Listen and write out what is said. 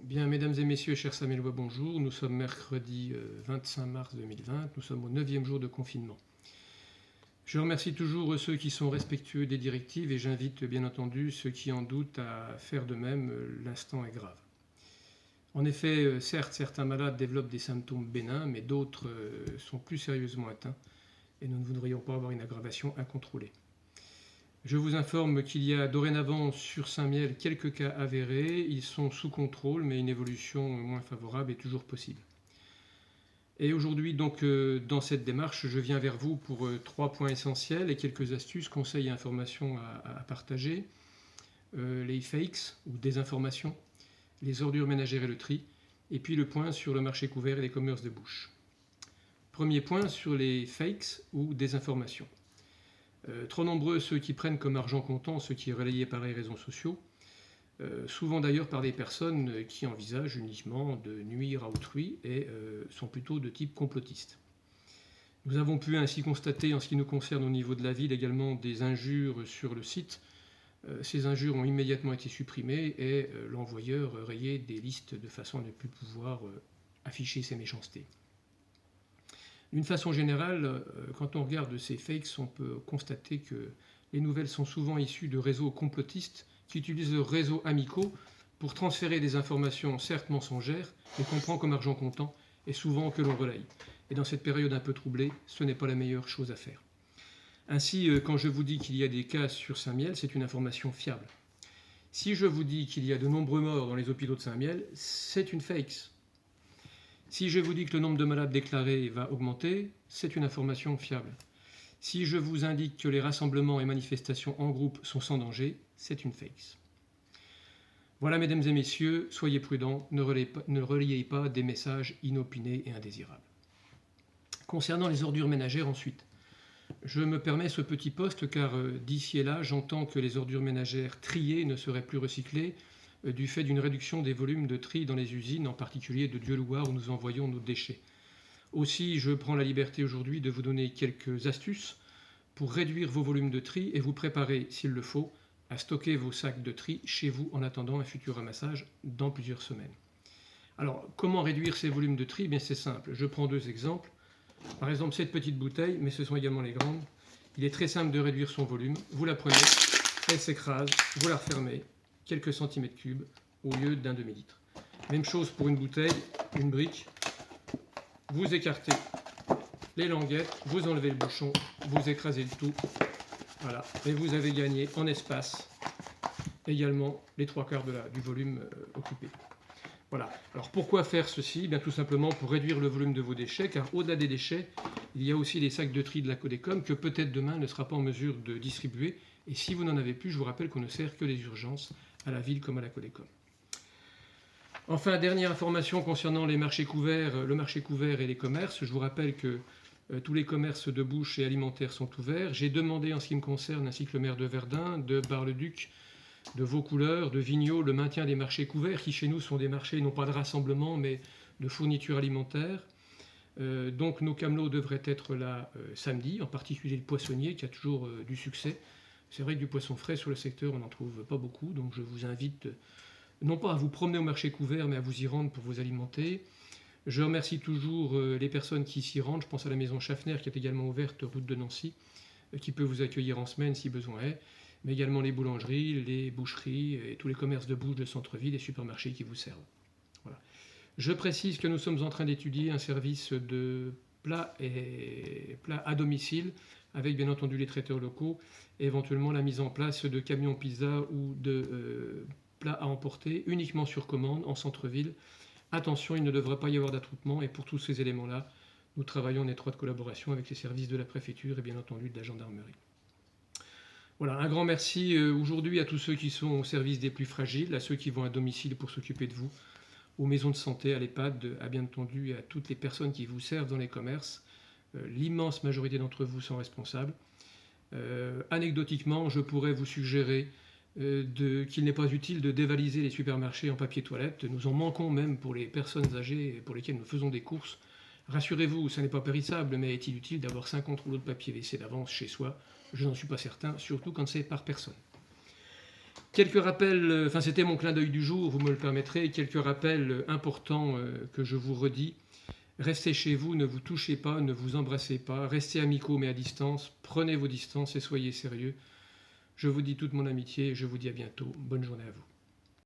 Bien, mesdames et messieurs, chers Samélois, bonjour. Nous sommes mercredi 25 mars 2020. Nous sommes au 9e jour de confinement. Je remercie toujours ceux qui sont respectueux des directives et j'invite bien entendu ceux qui en doutent à faire de même. L'instant est grave. En effet, certes, certains malades développent des symptômes bénins, mais d'autres sont plus sérieusement atteints et nous ne voudrions pas avoir une aggravation incontrôlée. Je vous informe qu'il y a dorénavant sur Saint-Mihiel quelques cas avérés. Ils sont sous contrôle, mais une évolution moins favorable est toujours possible. Et aujourd'hui, donc, dans cette démarche, je viens vers vous pour 3 points essentiels et quelques astuces, conseils et informations à partager. Les fakes ou désinformations, les ordures ménagères et le tri, et puis le point sur le marché couvert et les commerces de bouche. Premier point sur les fakes ou désinformations. Trop nombreux ceux qui prennent comme argent comptant ce qui est relayé par les réseaux sociaux, souvent d'ailleurs par des personnes qui envisagent uniquement de nuire à autrui et sont plutôt de type complotiste. Nous avons pu ainsi constater en ce qui nous concerne au niveau de la ville également des injures sur le site. Ces injures ont immédiatement été supprimées et l'envoyeur rayé des listes de façon à ne plus pouvoir afficher ses méchancetés. D'une façon générale, quand on regarde ces fakes, on peut constater que les nouvelles sont souvent issues de réseaux complotistes qui utilisent leurs réseaux amicaux pour transférer des informations certes mensongères, mais qu'on prend comme argent comptant et souvent que l'on relaye. Et dans cette période un peu troublée, ce n'est pas la meilleure chose à faire. Ainsi, quand je vous dis qu'il y a des cas sur Saint-Mihiel, c'est une information fiable. Si je vous dis qu'il y a de nombreux morts dans les hôpitaux de Saint-Mihiel, c'est une fake. Si je vous dis que le nombre de malades déclarés va augmenter, c'est une information fiable. Si je vous indique que les rassemblements et manifestations en groupe sont sans danger, c'est une fake. Voilà, mesdames et messieurs, soyez prudents, ne relayez pas des messages inopinés et indésirables. Concernant les ordures ménagères ensuite, je me permets ce petit post car d'ici et là, j'entends que les ordures ménagères triées ne seraient plus recyclées du fait d'une réduction des volumes de tri dans les usines, en particulier de Dieulouard où nous envoyons nos déchets. Aussi, je prends la liberté aujourd'hui de vous donner quelques astuces pour réduire vos volumes de tri et vous préparer, s'il le faut, à stocker vos sacs de tri chez vous en attendant un futur ramassage dans plusieurs semaines. Alors, comment réduire ces volumes de tri? Bien, c'est simple. Je prends 2 exemples. Par exemple, cette petite bouteille, mais ce sont également les grandes. Il est très simple de réduire son volume. Vous la prenez, elle s'écrase, vous la refermez, quelques centimètres cubes au lieu d'un demi-litre. Même chose pour une bouteille, une brique. Vous écartez les languettes, vous enlevez le bouchon, vous écrasez le tout. Voilà, et vous avez gagné en espace également les 3/4 du volume occupé. Voilà. Alors pourquoi faire ceci? Bien tout simplement pour réduire le volume de vos déchets, car au-delà des déchets, il y a aussi les sacs de tri de la Codecom que peut-être demain ne sera pas en mesure de distribuer. Et si vous n'en avez plus, je vous rappelle qu'on ne sert que les urgences à la ville comme à la Codecom. Enfin, dernière information concernant les marchés couverts, le marché couvert et les commerces. Je vous rappelle que tous les commerces de bouche et alimentaires sont ouverts. J'ai demandé en ce qui me concerne, ainsi que le maire de Verdun, de Bar-le-Duc, de Vaucouleurs, de Vigneault, le maintien des marchés couverts, qui chez nous sont des marchés non pas de rassemblement, mais de fourniture alimentaire. Donc nos camelots devraient être là samedi, en particulier le poissonnier qui a toujours du succès. C'est vrai que du poisson frais sur le secteur, on n'en trouve pas beaucoup, donc je vous invite non pas à vous promener au marché couvert, mais à vous y rendre pour vous alimenter. Je remercie toujours les personnes qui s'y rendent. Je pense à la maison Schaffner qui est également ouverte route de Nancy, qui peut vous accueillir en semaine si besoin est, mais également les boulangeries, les boucheries et tous les commerces de bouche de centre-ville et supermarchés qui vous servent. Voilà. Je précise que nous sommes en train d'étudier un service de plats à domicile avec bien entendu les traiteurs locaux et éventuellement la mise en place de camions pizza ou de plats à emporter uniquement sur commande en centre-ville. Attention, il ne devrait pas y avoir d'attroupement et pour tous ces éléments-là, nous travaillons en étroite collaboration avec les services de la préfecture et bien entendu de la gendarmerie. Voilà, un grand merci aujourd'hui à tous ceux qui sont au service des plus fragiles, à ceux qui vont à domicile pour s'occuper de vous, aux maisons de santé, à l'EHPAD, à bien entendu à toutes les personnes qui vous servent dans les commerces. L'immense majorité d'entre vous sont responsables. Anecdotiquement, je pourrais vous suggérer qu'il n'est pas utile de dévaliser les supermarchés en papier toilette. Nous en manquons même pour les personnes âgées pour lesquelles nous faisons des courses. Rassurez-vous, ça n'est pas périssable, mais est-il utile d'avoir 50 rouleaux de papier WC d'avance chez soi? Je n'en suis pas certain, surtout quand c'est par personne. Quelques rappels, enfin c'était mon clin d'œil du jour, vous me le permettrez, quelques rappels importants que je vous redis. Restez chez vous, ne vous touchez pas, ne vous embrassez pas, restez amicaux mais à distance, prenez vos distances et soyez sérieux. Je vous dis toute mon amitié et je vous dis à bientôt. Bonne journée à vous.